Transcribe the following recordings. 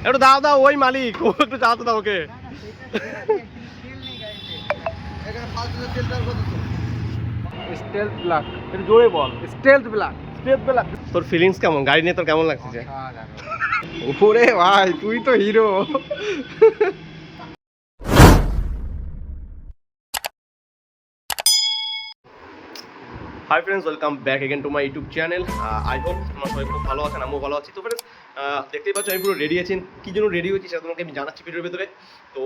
একটু দাও দাও, ওই মালিক, ও একটু চালাতে দাও ওকে। স্টেলথ ব্ল্যাক, একটু জোরে বল। Stealth black. তোর ফিলিংস কেমন গাড়ি নিয়ে, তোর কেমন লাগছে? ওরে ভাই তুই তো hero. Hi friends, welcome back again to my YouTube channel. I hope তোমরা সবাই খুব ভালো আছেন, আমিও ভালো আছি। তো ফ্রেন্ডস, দেখতেই পাচ্ছ আমি পুরো রেডি আছি। কী জন্য রেডি হয়েছি সেটা তোমাকে আমি জানাচ্ছি ভিডিওর ভেতরে। তো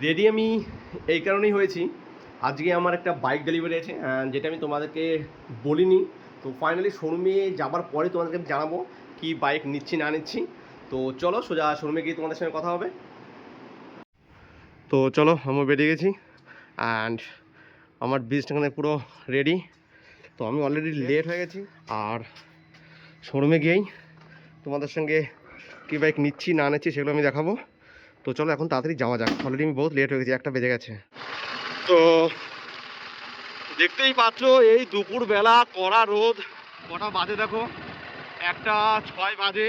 রেডি আমি এই কারণেই হয়েছি, আজকে আমার একটা বাইক ডেলিভারি আছে যেটা আমি তোমাদেরকে বলিনি। তো ফাইনালি শোরুমে যাবার পরে তোমাদেরকে আমি জানাবো কি বাইক নিচ্ছি না নিচ্ছি। তো চলো সোজা শোরুমে গিয়ে তোমাদের সঙ্গে কথা হবে। তো চলো, আমি বেরিয়ে গেছি অ্যান্ড আমার বিজনেস এখানে পুরো রেডি। তো আমি অলরেডি লেট হয়ে গেছি, আর শোরুমে গিয়েই তোমাদের সঙ্গে কী বাইক নিচ্ছি না নিচ্ছি সেগুলো আমি দেখাবো। তো চলো এখন তাড়াতাড়ি যাওয়া যাক, অলরেডি আমি বহুত লেট হয়ে গেছি, 1টা বেজে গেছে। তো দেখতেই পাচ্ছ এই দুপুরবেলা কড়া রোদ, কটা বাজে দেখো, 1:06 বাজে।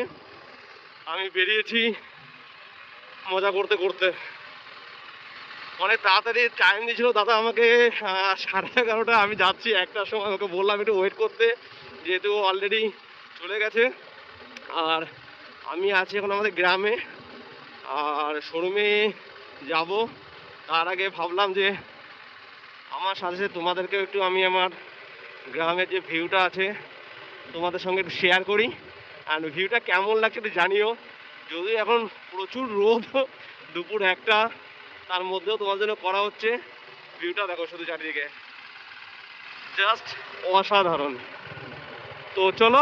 আমি বেরিয়েছি মজা করতে করতে। অনেক তাড়াতাড়ি টাইম দিয়েছিল দাদা আমাকে, 11:30। আমি যাচ্ছি 1টার সময়, ওকে বললাম একটু ওয়েট করতে, যেহেতু অলরেডি চলে গেছে। আর আমি আছি এখন আমাদের গ্রামে, আর শোরুমে যাব। তার আগে ভাবলাম যে আমার সাথে সাথে তোমাদেরকেও একটু আমি আমার গ্রামের যে ভিউটা আছে তোমাদের সঙ্গে একটু শেয়ার করি। আর ভিউটা কেমন লাগছে একটু জানিও। যদিও এখন প্রচুর রোদ, দুপুর 1টা, তার মধ্যেও তোমার জন্য করা হচ্ছে। ভিউটা দেখো শুধু চারিদিকে, জাস্ট অসাধারণ। তো চলো,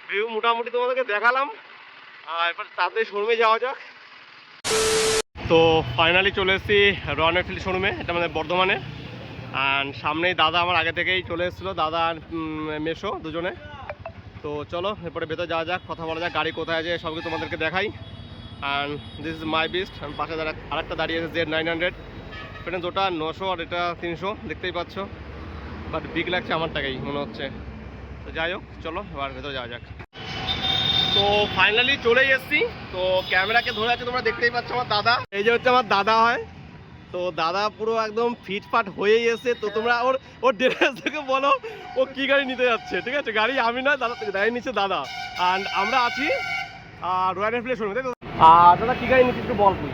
ভিউ মোটামুটি তোমাদেরকে দেখালাম, আর এবার তাড়াতাড়ি শোরুমে যাওয়া যাক। তো ফাইনালি চলে এসেছি রয়্যাল এনফিল্ড শোরুমে, এটা আমাদের বর্ধমানে। অ্যান্ড সামনেই দাদা আমার আগে থেকেই চলে এসেছিলো, দাদা আর মেশো দুজনে। তো চলো এরপরে ভেতরে যাওয়া যাক, কথা বলা যাক, গাড়ি কোথায় আছে সব কিছু তোমাদেরকে দেখাই। And this is my beast. আমি পাশে আরেকটা দাঁড়িয়ে আছে Z900 ফ্রেন্ডস, ওটা 900 আর এটা 300, দেখতেই পাচ্ছ। বাট বিগ লাগছে আমারটাকেই মনে হচ্ছে। তো যাই হোক, চলো এবার ভেতরে যাওয়া যাক। তো ফাইনালি চলেই এসেছি। তো ক্যামেরাকে ধরে আছে, তোমরা দেখতেই পাচ্ছ আমার দাদা, এই যে হচ্ছে আমার দাদা হয়। তো দাদা পুরো একদম ফিটফাট হয়েই এসে। তো তোমরা ওর ড্রেস থেকে বলো ও কি গাড়ি নিতে যাচ্ছে। ঠিক আছে, গাড়ি আমি না, দাদা গাড়ি নিচ্ছে দাদা। আর আমরা আছি রয়্যাল এনফিল্ড শোরুমে, তাই তো? আর দাদা কি গাড়ি নিচ্ছিস একটু বল তুই।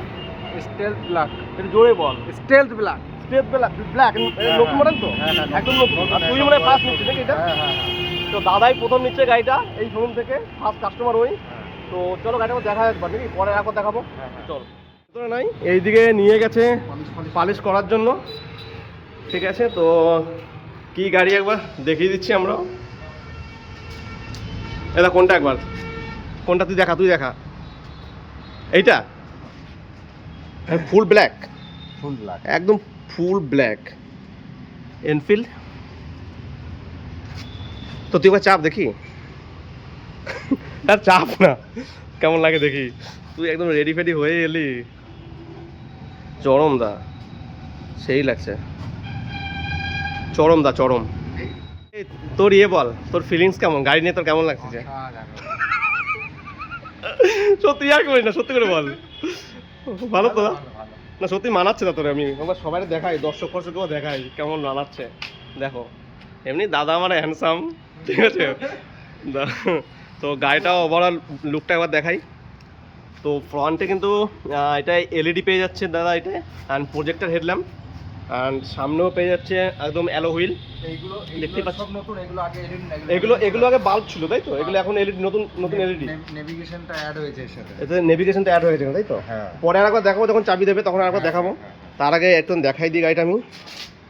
স্টেলথ ব্ল্যাক, একটু জোরে বল। Stealth black. ব্ল্যাক নতুন মডেল তো, একদম নতুন। আর তুই মানে ফার্স্ট নিচ্ছিস নাকি এটা? তো দাদাই প্রথম নিচ্ছে গাড়িটা এই শোরুম থেকে, ফার্স্ট কাস্টমার ওই। তো চলো গাড়িটা দেখা একবার নাকি, পরে একবার দেখাবো। চল নাই, এইদিকে নিয়ে গেছে পালিশ করার জন্য। ঠিক আছে, তো কি গাড়ি একবার দেখিয়ে দিচ্ছি আমরা। এটা কোনটা, একবার কোনটা তুই দেখা এইটা ফুল ব্ল্যাক, একদম ফুল ব্ল্যাক এনফিল্ড। তো তুই একবার চাপ দেখি। আর চাপ না, কেমন লাগে দেখি। তুই একদম রেডি ফেডি হয়ে এলি, চরম দা, সেই লাগছে, চরম দা চরম। তোর ইয়ে বল, তোর ফিলিংস কেমন গাড়ি নিয়ে, তোর কেমন লাগছে? সত্যি আর করিস না, সত্যি করে বল। ভালো তো না, সত্যি মানাচ্ছে না তোরে। আমি আমার সবাই দেখাই, দর্শককেও দেখাই কেমন মানাচ্ছে। দেখো এমনি দাদা আমার হ্যান্ডসাম, ঠিক আছে। তো গাড়িটা ওভারঅল লুকটা একবার দেখাই। তো ফ্রন্টে কিন্তু এটা এলইডি পেয়ে যাচ্ছে দাদা, এটা অ্যান্ড প্রজেক্টর হেডল্যাম্প, অ্যান্ড সামনেও পেয়ে যাচ্ছে একদম অ্যালো হুইল। দেখতেই পাচ্ছ এগুলো আগে বাল্ব ছিল তাই তো, এগুলো এখন এলইডি, নতুন এলইডি। নেভিগেশনটা অ্যাড হয়েছে এর সাথে, এতে নেভিগেশনটা অ্যাড হয়েছে তাই তো। পরে আরেকবার দেখাবো, যখন চাবি দেবে তখন আরেকবার দেখাবো। তার আগে একটু দেখাই দিই গাড়িটা আমি।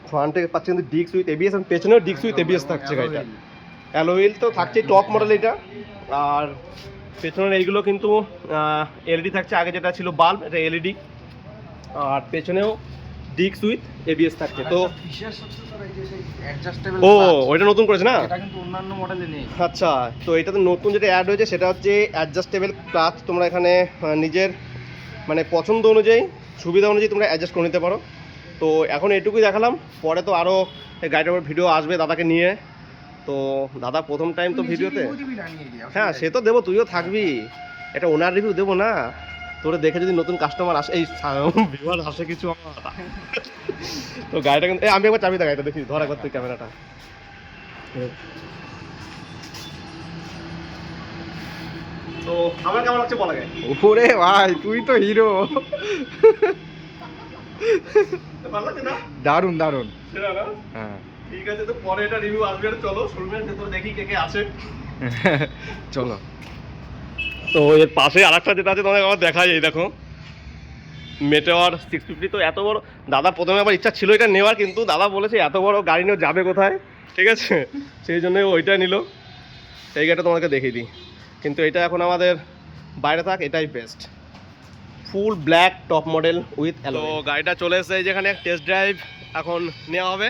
ফ্রন্টে পাচ্ছি কিন্তু ডিস্ক উইথ এবিএস, এবং পেছনেও ডিস্ক উইথ এবিএস থাকছে গাড়িটা। অ্যালো হুইল তো থাকছে, টপ মডেল এটা। আর পেছনের এইগুলো কিন্তু এলইডি থাকছে, আগে যেটা ছিল বাল্ব, এটা এলইডি। আর পেছনেও ডিস্ক উইথ এবিএস থাকছে। তো ও ওইটা নতুন করেছে না, এটা কিন্তু অন্যান্য মডেলে নেই। আচ্ছা, তো এটা তো নতুন যেটা অ্যাড হয়েছে সেটা হচ্ছে অ্যাডজাস্টেবল ক্লাচ। তোমরা এখানে নিজের মানে পছন্দ অনুযায়ী, সুবিধা অনুযায়ী তোমরা অ্যাডজাস্ট করে নিতে পারো। তো এখন এটুকুই দেখালাম, পরে তো আরও গাড়িটার উপর ভিডিও আসবে দাদাকে নিয়ে। তো দাদা প্রথম টাইম তো ভিডিওতে, হ্যাঁ সে তো দেবো, তুইও থাকবি। এটা ওনার রিভিউ দেবো না, তোরে দেখে যদি নতুন কাস্টমার আসে, এই ভিউয়ার আসে কিছু আমার। তো গাড়িটা কিন্তু আমি একবার চাবি দা, গাড়িটা দেখি, ধর একবার তুই ক্যামেরাটা। তো আমার কেমন লাগছে বলা যায়? উপরে ভাই তুই তো হিরো। ভালো লাগছে না? দারুন দারুন। সেটা না? হ্যাঁ ঠিক আছে, তো পরে এটা রিভিউ আসবে, আর চলো শোরুমের ভেতরে দেখি কে কে আছে। চলো। তো এর পাশে আরেকটা যেটা আছে তোমাদের আমার দেখাই, এই দেখো মেটেওর 650। তো এত বড়, দাদা প্রথমে আবার ইচ্ছা ছিল এটা নেওয়ার, কিন্তু দাদা বলেছে এত বড় গাড়ি নিয়ে যাবে কোথায়, ঠিক আছে, সেই জন্য ওইটা নিল। এই গাড়িটা তোমাদেরকে দেখিয়ে দিই, কিন্তু এটা এখন আমাদের বাইরে থাক, এটাই best. Full black top model with তো গাড়িটা চলে এসেছে, যেখানে টেস্ট ড্রাইভ এখন নেওয়া হবে।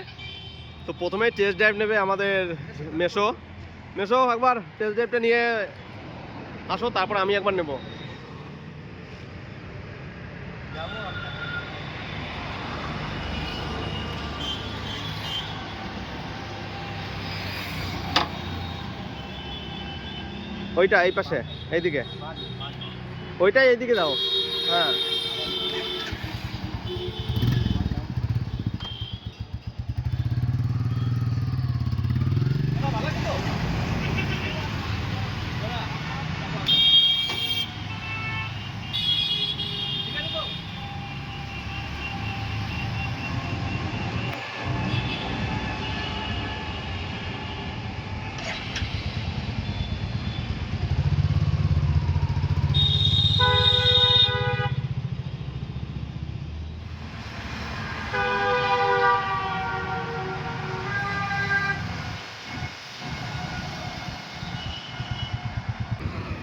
তো প্রথমে টেস্ট ড্রাইভ নেবে আমাদের মেসো। মেসো একবার টেস্ট ড্রাইভটা নিয়ে আসো, তারপর আমি একবার নেব। ওইটা এই পাশে, এইদিকে, ওইটাই এইদিকে দাও। হ্যাঁ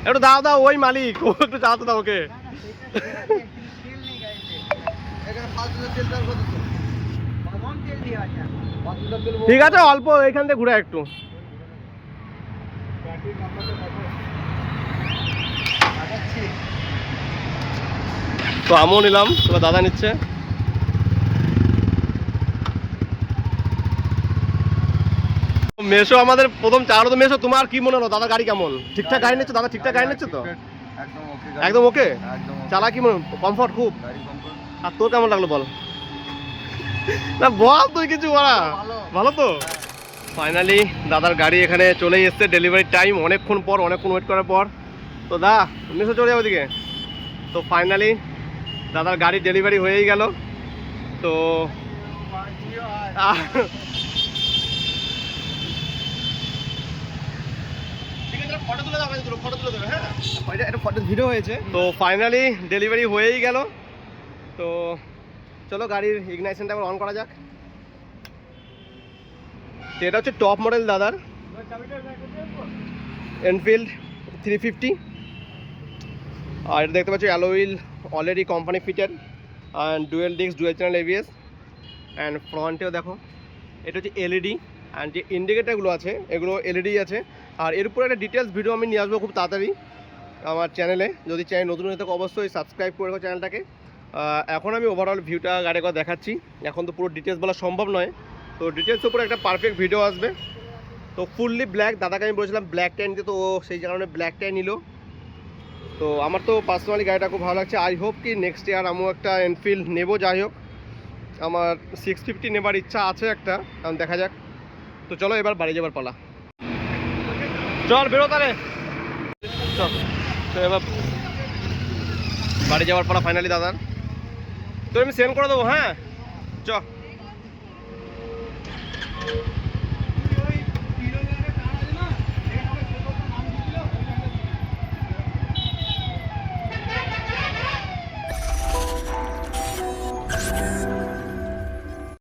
একটু দাও দাও, ওই মালিক, ও একটু চালাতে দাও ওকে। ঠিক আছে, অল্প এইখান থেকে ঘুরে একটু। তো আমিও নিলাম, এবার দাদা নিচ্ছে। মেসো আমাদের প্রথম চালানো। তো মেসো, তোমার কি মনে হলো দাদার গাড়ি কেমন? ঠিকঠাক গাড়ি নিচ্ছে দাদা? ঠিকঠাক গাড়ি নিচ্ছে তো? একদম ওকে। একদম ওকে। একদম চালা কি মনে, কমফর্ট খুব? গাড়ি কমফর্ট। আর তোর কেমন লাগলো বল? না বল তুই কিছু বলা। ভালো তো? ফাইনালি দাদার গাড়ি এখানে চলেই এসছে, ডেলিভারি টাইম অনেকক্ষণ পর, অনেকক্ষণ ওয়েট করার পর। তো দা মেসো চলে যাবে ওদিকে। তো ফাইনালি দাদার গাড়ি ডেলিভারি হয়েই গেল। তো ভিডিও হয়েছে। তো ফাইনালি ডেলিভারি হয়েই গেল। তো চলো গাড়ির ইগনাইশনটা আবার অন করা যাক। তো এটা হচ্ছে টপ মডেল দাদার এনফিল্ড 350। আর এটা দেখতে পাচ্ছি alloy wheel already company fitted, and dual disc, dual channel ABS, and ফ্রন্টেও দেখো এটা হচ্ছে এলইডি, অ্যান্ড যে ইন্ডিকেটারগুলো আছে এগুলো এলইডি আছে। আর এর উপরে একটা ডিটেলস ভিডিও আমি নিয়ে আসবো খুব তাড়াতাড়ি আমার চ্যানেলে। যদি চ্যানেল নতুন হয়ে থাকে অবশ্যই সাবস্ক্রাইব করে রাখো চ্যানেলটাকে। এখন আমি ওভারঅল ভিউটা গাড়ি করে দেখাচ্ছি, এখন তো পুরো ডিটেলস বলা সম্ভব নয়। তো ডিটেলস উপরে একটা পারফেক্ট ভিডিও আসবে। তো ফুললি ব্ল্যাক, দাদাকে আমি বলেছিলাম ব্ল্যাকটাই নিতে, তো ও সেই কারণে ব্ল্যাকটাই নিল। তো আমার তো পার্সোনালি গাড়িটা খুব ভালো লাগছে। আই হোপ কি নেক্সট ইয়ার আমিও একটা এনফিল্ড নেবো। যাই হোক, আমার 650 নেবার ইচ্ছা আছে একটা, কারণ দেখা যাক। তো চলো এবার বাড়ি যাবার পালা। চল বেরো তারে, চল। তো এবার বাড়ি যাওয়ার পালা ফাইনালি দাদার। তো আমি সেন্ড করে দেবো। হ্যাঁ চ।